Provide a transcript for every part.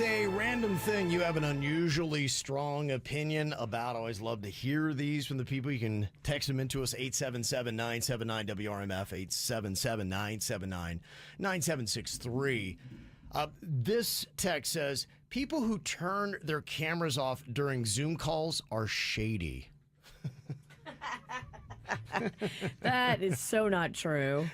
a random thing you have an unusually strong opinion about? I always love to hear these from the people. You can text them into us, 877-979-WRMF, 877-979-9763. This text says, people who turn their cameras off during Zoom calls are shady. That is so not true.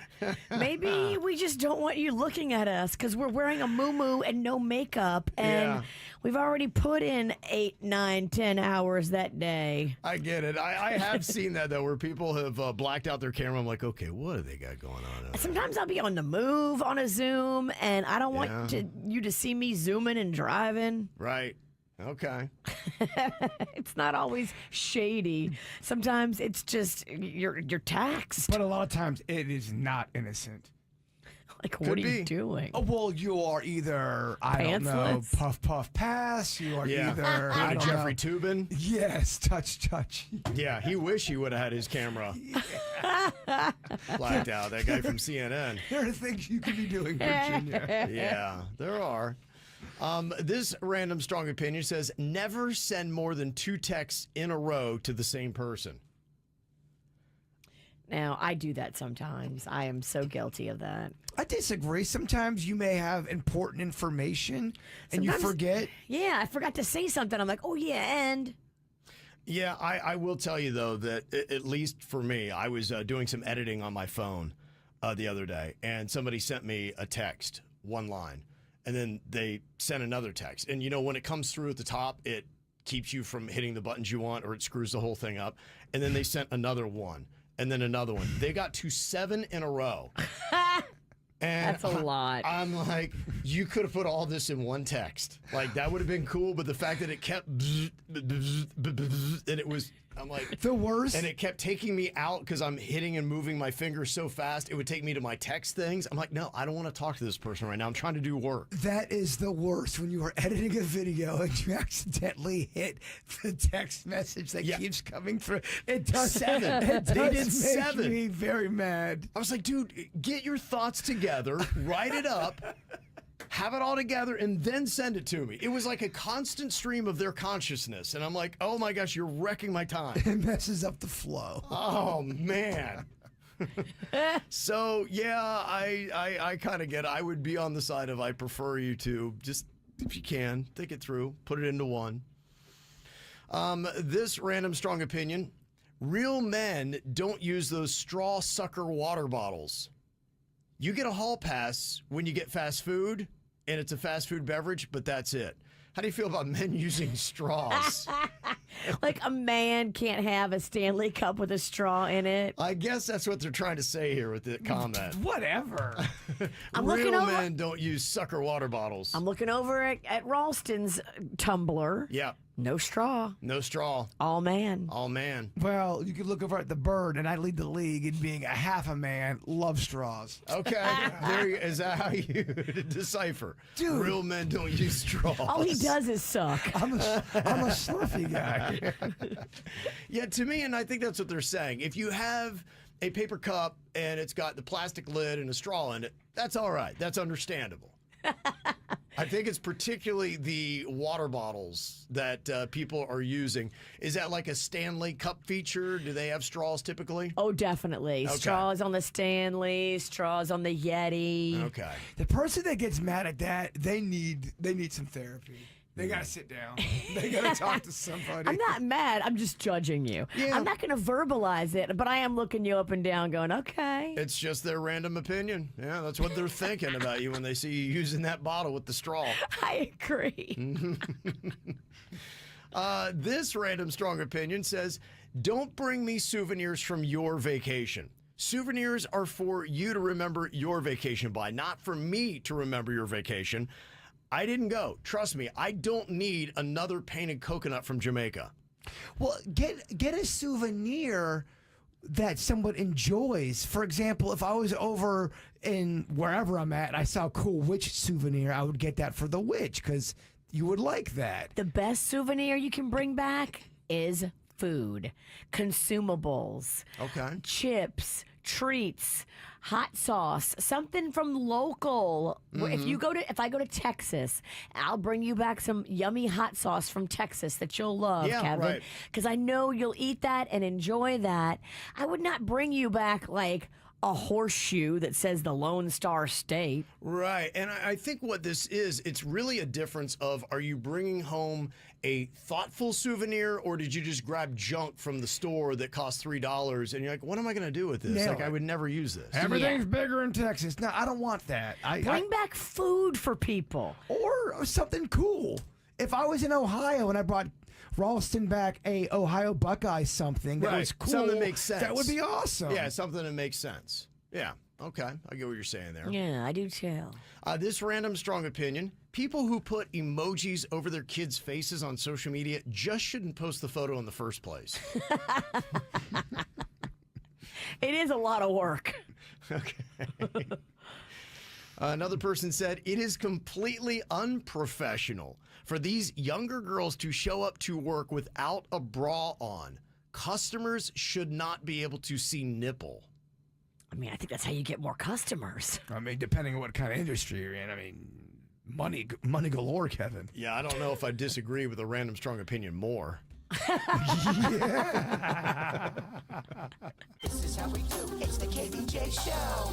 Maybe we just don't want you looking at us because we're wearing a muumuu and no makeup, and we've already put in 8, 9, 10 hours that day. I get it. I have seen that, though, where people have blacked out their camera. I'm like, okay, what do they got going on? Sometimes I'll be on the move on a Zoom, and I don't want you to see me zooming and driving. Right. Okay. It's not always shady. Sometimes it's just you're taxed. But a lot of times it is not innocent. Like, what are you doing? Oh, well, you are either, I don't know, puff, puff, pass. You are either Jeffrey Toobin. Yes, touch. Yeah, he wish he would have had his camera blacked out. That guy from CNN. There are things you could be doing, Virginia. Yeah, there are. This random strong opinion says, never send more than 2 texts in a row to the same person. Now, I do that sometimes. I am so guilty of that. I disagree. Sometimes you may have important information and you forget. Yeah, I forgot to say something. I'm like, oh, yeah, and... Yeah, I will tell you, though, that at least for me, I was doing some editing on my phone the other day, and somebody sent me a text, one line, and then they sent another text. And, you know, when it comes through at the top, it keeps you from hitting the buttons you want, or it screws the whole thing up. And then they sent another one, and then another one. They got to 7 in a row. And that's a lot. I'm like, you could have put all this in one text. Like, that would have been cool, but the fact that it kept and it was, I'm like, the worst. And it kept taking me out because I'm hitting and moving my fingers so fast. It would take me to my text things. I'm like, no, I don't want to talk to this person right now. I'm trying to do work. That is the worst, when you are editing a video and you accidentally hit the text message that keeps coming through. It does 7. It does They did make 7. me very mad. I was like, dude, get your thoughts together, write it up, have it all together, and then send it to me. It was like a constant stream of their consciousness. And I'm like, oh my gosh, you're wrecking my time. It messes up the flow. Oh, man. So, yeah, I kind of get it. I would be on the side of I prefer you to just, if you can, think it through, put it into one. This random strong opinion, real men don't use those straw sucker water bottles. You get a hall pass when you get fast food, and it's a fast food beverage, but that's it. How do you feel about men using straws? Like, a man can't have a Stanley Cup with a straw in it. I guess that's what they're trying to say here with the comment. Whatever. Real men don't use sucker water bottles. I'm looking over at Ralston's tumbler. Yeah. No straw. No straw. All man. All man. Well, you could look over at the Bird, and I lead the league in being a half a man, love straws. Okay. Is that how you decipher? Dude. Real men don't use straws. All he does is suck. I'm a slurpy guy. Yeah, to me, and I think that's what they're saying. If you have a paper cup and it's got the plastic lid and a straw in it, that's all right. That's understandable. I think it's particularly the water bottles that people are using. Is that like a Stanley Cup feature? Do they have straws typically? Oh, definitely. Okay. Straws on the Stanley, straws on the Yeti. Okay. The person that gets mad at that, they need some therapy. They got to sit down. They got to talk to somebody. I'm not mad. I'm just judging you. Yeah. I'm not going to verbalize it, but I am looking you up and down going, okay. It's just their random opinion. Yeah, that's what they're thinking about you when they see you using that bottle with the straw. I agree. This random strong opinion says, don't bring me souvenirs from your vacation. Souvenirs are for you to remember your vacation by, not for me to remember your vacation. I didn't go. Trust me, I don't need another painted coconut from Jamaica. Well, get a souvenir that someone enjoys. For example, if I was over in wherever I'm at and I saw a cool witch souvenir, I would get that for the witch because you would like that. The best souvenir you can bring back is food, consumables, Okay. chips, treats, hot sauce, something from local. If I go to Texas, I'll bring you back some yummy hot sauce from Texas that you'll love, Yeah, Kevin. right. Because I know you'll eat that and enjoy that. I would not bring you back like a horseshoe that says the Lone Star State. Right. And I think what this is, it's really a difference of, are you bringing home a thoughtful souvenir, or did you just grab junk from the store that cost $3 and you're like, what am I going to do with this? Nail Like, it. I would never use this. Everything's bigger in Texas. No, I don't want that. Bring back food for people. Or something cool. If I was in Ohio and I brought Ralston back a Ohio Buckeye something that Right. was cool, Something that makes sense. that would be awesome. Yeah, something that makes sense. Yeah. Okay. I get what you're saying there. Yeah, I do too. This random strong opinion: people who put emojis over their kids' faces on social media just shouldn't post the photo in the first place. It is a lot of work. Okay. Another person said, it is completely unprofessional for these younger girls to show up to work without a bra on. Customers should not be able to see nipple. I mean, I think that's how you get more customers. I mean, depending on what kind of industry you're in. I mean, money galore, Kevin. Yeah, I don't know if I disagree with a random strong opinion more. This is how we do. It's the KVJ Show.